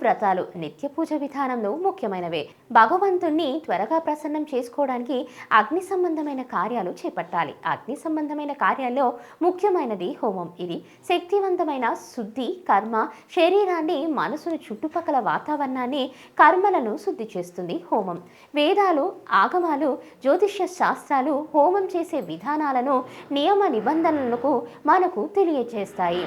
వ్రతాలు నిత్య పూజ విధానంలో ముఖ్యమైనవే. భగవంతుణ్ణి త్వరగా ప్రసన్నం చేసుకోవడానికి అగ్ని సంబంధమైన కార్యాలు చేపట్టాలి. అగ్ని సంబంధమైన కార్యాల్లో ముఖ్యమైనది హోమం. ఇది శక్తివంతమైన శుద్ధి కర్మ. శరీరాన్ని, మనసును, చుట్టుపక్కల వాతావరణాన్ని, కర్మలను శుద్ధి చేస్తుంది హోమం. వేదాలు, ఆగమాలు, జ్యోతిష్య శాస్త్రాలు హోమం చేసే విధానాలను, నియమ నిబంధనలకు మనకు తెలియజేస్తాయి.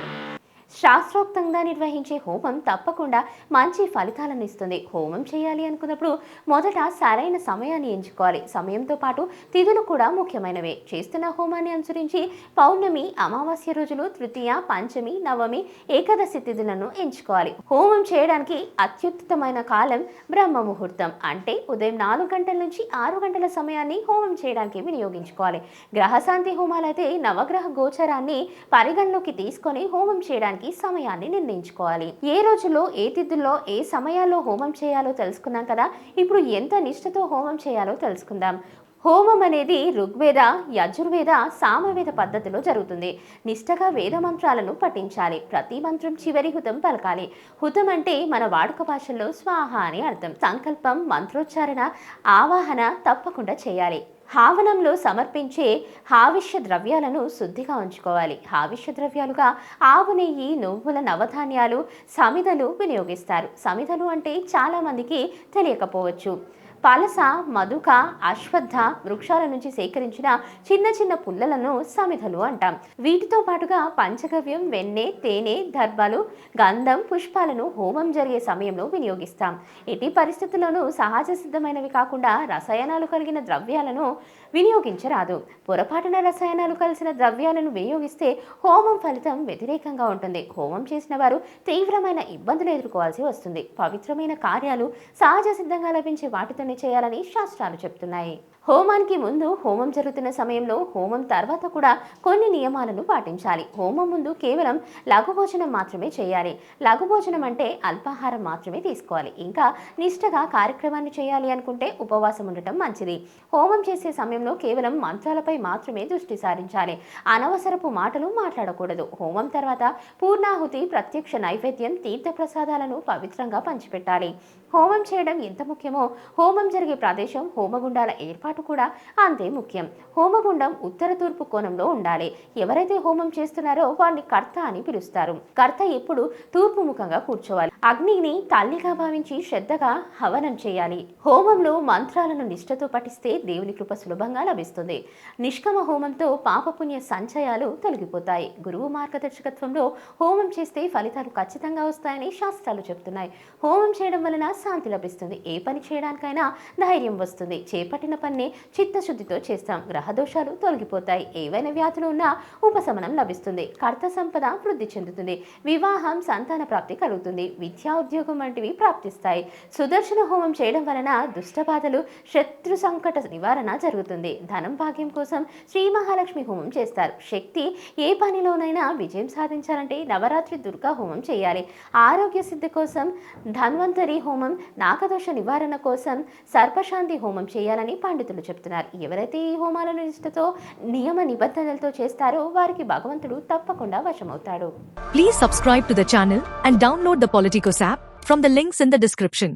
శాస్త్రోక్తంగా నిర్వహించే హోమం తప్పకుండా మంచి ఫలితాలను ఇస్తుంది. హోమం చేయాలి అనుకున్నప్పుడు మొదట సరైన సమయాన్ని ఎంచుకోవాలి. సమయంతో పాటు తిథులు కూడా ముఖ్యమైనవే. చేస్తున్న హోమాన్ని అనుసరించి పౌర్ణమి, అమావాస్య రోజులు, తృతీయ, పంచమి, నవమి, ఏకాదశి తిథులను ఎంచుకోవాలి. హోమం చేయడానికి అత్యుత్తమైన కాలం బ్రహ్మ ముహూర్తం, అంటే ఉదయం 4 గంటల నుంచి 6 గంటల సమయాన్ని హోమం చేయడానికి వినియోగించుకోవాలి. గ్రహశాంతి హోమాలైతే నవగ్రహ గోచరాన్ని పరిగణలోకి తీసుకొని హోమం చేయడానికి సమయాన్ని నిర్ణయించుకోవాలి. ఏ రోజుల్లో, ఏ తిథుల్లో, ఏ సమయాల్లో హోమం చేయాలో తెలుసుకున్నాం కదా. ఇప్పుడు ఎంత నిష్ఠతో హోమం చేయాలో తెలుసుకుందాం. హోమం అనేది ఋగ్వేద, యజుర్వేద, సామవేద పద్ధతిలో జరుగుతుంది. నిష్ఠగా వేద మంత్రాలను పఠించాలి. ప్రతి మంత్రం చివరి హుతం పలకాలి. హుతం అంటే మన వాడుక భాషల్లో స్వాహ అని అర్థం. సంకల్పం, మంత్రోచ్చారణ, ఆవాహన తప్పకుండా చేయాలి. హావనంలో సమర్పించే హావిష్య ద్రవ్యాలను శుద్ధిగా ఉంచుకోవాలి. హావిష్య ద్రవ్యాలుగా ఆవు నెయ్యి, నువ్వుల, నవధాన్యాలు, సమిధలు వినియోగిస్తారు. సమిధలు అంటే చాలామందికి తెలియకపోవచ్చు. పలస, మధుక, అశ్వత్థ వృక్షాల నుంచి సేకరించిన చిన్న చిన్న పుల్లలను సమిధలు అంటాం. వీటితో పాటుగా పంచగవ్యం, వెన్నె, తేనె, దర్భాలు, గంధం, పుష్పాలను హోమం జరిగే సమయంలో వినియోగిస్తాం. ఎట్టి పరిస్థితుల్లోనూ సహజ సిద్ధమైనవి కాకుండా రసాయనాలు కలిగిన ద్రవ్యాలను వినియోగించరాదు. పొరపాటున రసాయనాలు కలిసిన ద్రవ్యాలను వినియోగిస్తే హోమం ఫలితం వ్యతిరేకంగా ఉంటుంది. హోమం చేసిన వారు తీవ్రమైన ఇబ్బందులు ఎదుర్కోవాల్సి వస్తుంది. పవిత్రమైన కార్యాలు సహజ సిద్ధంగా లభించే వాటితోనే చేయాలని శాస్త్రాలు చెప్తున్నాయి. హోమానికి ముందు, హోమం జరుగుతున్న సమయంలో, హోమం తర్వాత కూడా కొన్ని నియమాలను పాటించాలి. హోమం ముందు కేవలం లఘుభోజనం మాత్రమే చేయాలి. లఘుభోజనం అంటే అల్పాహారం మాత్రమే తీసుకోవాలి. ఇంకా నిష్ఠగా కార్యక్రమాన్ని చేయాలి అనుకుంటే ఉపవాసం ఉండటం మంచిది. హోమం చేసే సమయంలో కేవలం మంత్రాలపై మాత్రమే దృష్టి సారించాలి. అనవసరపు మాటలు మాట్లాడకూడదు. హోమం తర్వాత పూర్ణాహుతి, ప్రత్యక్ష నైవేద్యం, తీర్థప్రసాదాలను పవిత్రంగా పంచిపెట్టాలి. హోమం చేయడం ఎంత ముఖ్యమో హోమం జరిగే ప్రదేశం, హోమగుండాల ఏర్పాటు కూడా అంతే ముఖ్యం. హోమగుండం ఉత్తర తూర్పు కోణంలో ఉండాలి. ఎవరైతే హోమం చేస్తున్నారో వారిని కర్త అని పిలుస్తారు. కర్త ఎప్పుడు తూర్పు ముఖంగా కూర్చోవాలి. అగ్నిని తల్లిగా భావించి శ్రద్ధగా హవనం చేయాలి. హోమంలో మంత్రాలను నిష్ఠతో పఠిస్తే దేవుని కృప సులభంగా లభిస్తుంది. నిష్కమ హోమంతో పాపపుణ్య సంచయాలు తొలగిపోతాయి. గురువు మార్గదర్శకత్వంలో హోమం చేస్తే ఫలితాలు ఖచ్చితంగా వస్తాయని శాస్త్రాలు చెప్తున్నాయి. హోమం చేయడం వలన శాంతి లభిస్తుంది. ఏ పని చేయడానికైనా ధైర్యం వస్తుంది. చేపట్టిన పని చిత్తశుద్ధితో చేస్తాం. గ్రహదోషాలు తొలగిపోతాయి. ఏవైనా వ్యాధులు ఉన్నా ఉపశమనం లభిస్తుంది. కర్త సంపద వృద్ధి చెందుతుంది. వివాహం, సంతాన ప్రాప్తి కలుగుతుంది. విద్యా, ఉద్యోగం వంటివి ప్రాప్తిస్తాయి. సుదర్శన హోమం చేయడం వలన దుష్టబాధలు, శత్రు సంకట నివారణ జరుగుతుంది. ధనం భాగ్యం కోసం శ్రీ మహాలక్ష్మి హోమం చేస్తారు. శక్తి ఏ పనిలోనైనా విజయం సాధించాలంటే నవరాత్రి దుర్గా హోమం చేయాలి. ఆరోగ్య సిద్ధి కోసం ధన్వంతరి హోమం, నాగదోష నివారణ కోసం సర్పశాంతి హోమం చేయాలని పండితులు చెప్తున్నారు. ఎవరైతే ఈ హోమాలను నిష్ఠతో, నియమ నిబంధనలతో చేస్తారో వారికి భగవంతుడు తప్పకుండా వశమవుతాడు. Please subscribe to the channel and download the Politicos app from the links in the description.